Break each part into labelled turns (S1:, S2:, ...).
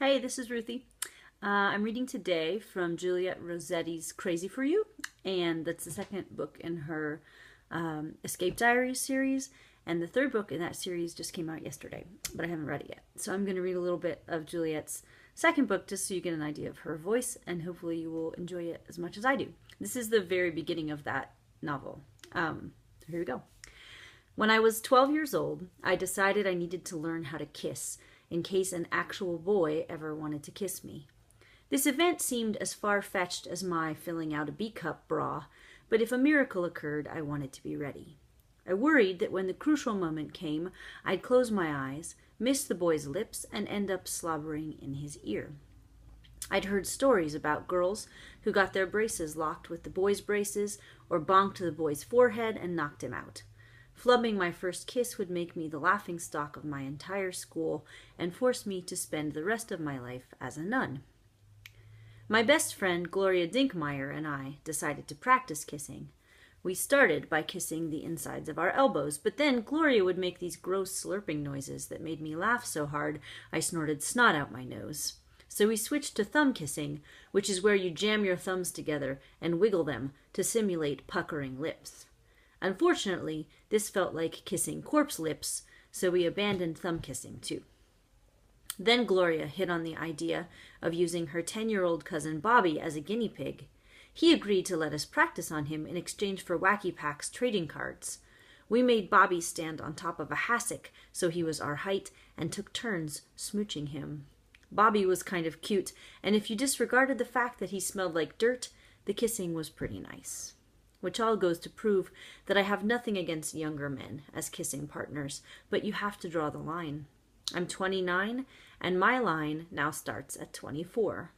S1: Hey, this is Ruthie. I'm reading today from Juliet Rosetti's Crazy for You, and that's the second book in her Escape Diaries series. And the third book in that series just came out yesterday, but I haven't read it yet. So I'm going to read a little bit of Juliet's second book just so you get an idea of her voice, and hopefully you will enjoy it as much as I do. This is the very beginning of that novel. Here we go. When I was 12 years old, I decided I needed to learn how to kiss in case an actual boy ever wanted to kiss me. This event seemed as far-fetched as my filling out a B-cup bra, but if a miracle occurred, I wanted to be ready. I worried that when the crucial moment came, I'd close my eyes, miss the boy's lips, and end up slobbering in his ear. I'd heard stories about girls who got their braces locked with the boy's braces or bonked the boy's forehead and knocked him out. Flubbing my first kiss would make me the laughingstock of my entire school and force me to spend the rest of my life as a nun. My best friend, Gloria Dinkmeyer, and I decided to practice kissing. We started by kissing the insides of our elbows, but then Gloria would make these gross slurping noises that made me laugh so hard I snorted snot out my nose. So we switched to thumb kissing, which is where you jam your thumbs together and wiggle them to simulate puckering lips. Unfortunately, this felt like kissing corpse lips, so we abandoned thumb kissing too. Then Gloria hit on the idea of using her 10-year-old cousin Bobby as a guinea pig. He agreed to let us practice on him in exchange for Wacky Pack's trading cards. We made Bobby stand on top of a hassock so he was our height and took turns smooching him. Bobby was kind of cute, and if you disregarded the fact that he smelled like dirt, the kissing was pretty nice. Which all goes to prove that I have nothing against younger men as kissing partners, but you have to draw the line. I'm 29, and my line now starts at 24.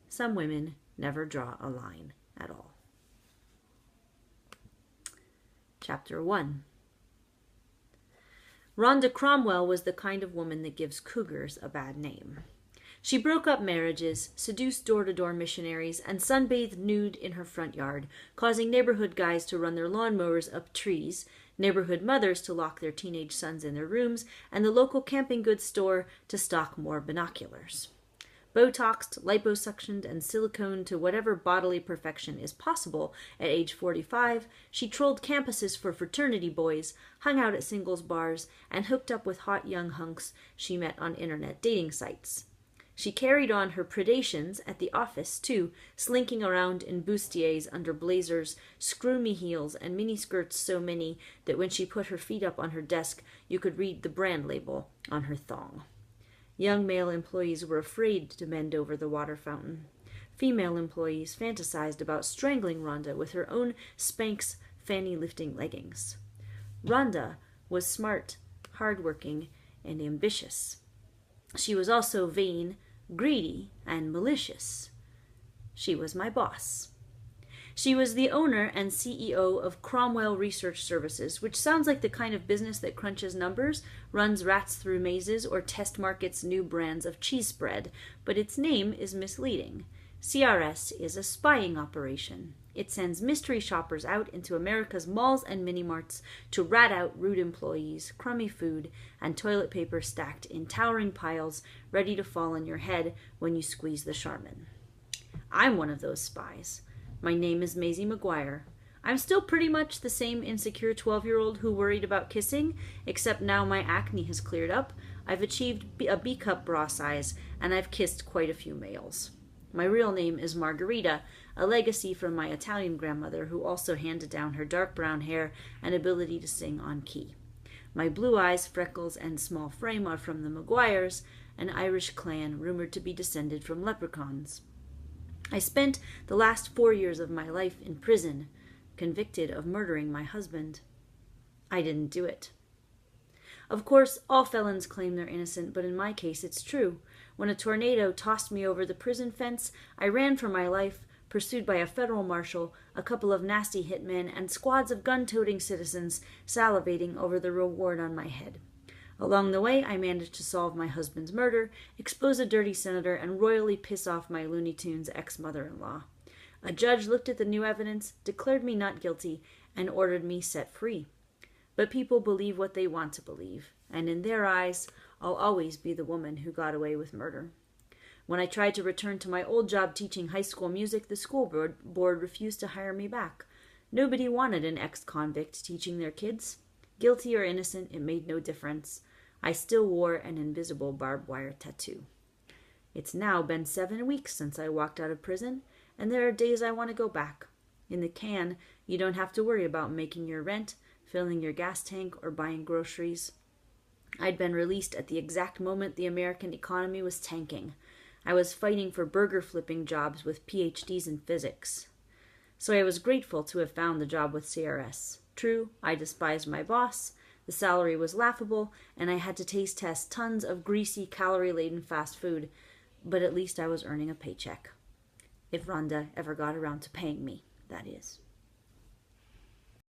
S1: Some women never draw a line at all. Chapter 1. Rhonda Cromwell was the kind of woman that gives cougars a bad name. She broke up marriages, seduced door-to-door missionaries, and sunbathed nude in her front yard, causing neighborhood guys to run their lawnmowers up trees, neighborhood mothers to lock their teenage sons in their rooms, and the local camping goods store to stock more binoculars. Botoxed, liposuctioned, and siliconed to whatever bodily perfection is possible at age 45, she trolled campuses for fraternity boys, hung out at singles bars, and hooked up with hot young hunks she met on internet dating sites. She carried on her predations at the office, too, slinking around in bustiers under blazers, screw-me heels, and miniskirts so many that when she put her feet up on her desk, you could read the brand label on her thong. Young male employees were afraid to bend over the water fountain. Female employees fantasized about strangling Rhonda with her own Spanx fanny-lifting leggings. Rhonda was smart, hardworking, and ambitious. She was also vain, greedy, and malicious. She was my boss. She was the owner and CEO of Cromwell Research Services, which sounds like the kind of business that crunches numbers, runs rats through mazes, or test markets new brands of cheese spread, but its name is misleading. CRS is a spying operation. It sends mystery shoppers out into America's malls and mini-marts to rat out rude employees, crummy food, and toilet paper stacked in towering piles ready to fall on your head when you squeeze the Charmin. I'm one of those spies. My name is Maisie McGuire. I'm still pretty much the same insecure 12-year-old who worried about kissing, except now my acne has cleared up, I've achieved a B-cup bra size, and I've kissed quite a few males. My real name is Margarita, a legacy from my Italian grandmother who also handed down her dark brown hair and ability to sing on key. My blue eyes, freckles, and small frame are from the Maguires, an Irish clan rumored to be descended from leprechauns. I spent the last 4 years of my life in prison, convicted of murdering my husband. I didn't do it. Of course, all felons claim they're innocent, but in my case it's true. When a tornado tossed me over the prison fence, I ran for my life, pursued by a federal marshal, a couple of nasty hitmen, and squads of gun-toting citizens salivating over the reward on my head. Along the way, I managed to solve my husband's murder, expose a dirty senator, and royally piss off my Looney Tunes ex-mother-in-law. A judge looked at the new evidence, declared me not guilty, and ordered me set free. But people believe what they want to believe, and in their eyes, I'll always be the woman who got away with murder. When I tried to return to my old job teaching high school music, the school board refused to hire me back. Nobody wanted an ex-convict teaching their kids. Guilty or innocent, it made no difference. I still wore an invisible barbed wire tattoo. It's now been 7 weeks since I walked out of prison, and there are days I want to go back. In the can, you don't have to worry about making your rent, filling your gas tank, or buying groceries. I'd been released at the exact moment the American economy was tanking. I was fighting for burger flipping jobs with PhDs in physics. So I was grateful to have found the job with CRS. True, I despised my boss, the salary was laughable, and I had to taste test tons of greasy, calorie-laden fast food, but at least I was earning a paycheck. If Rhonda ever got around to paying me, that is.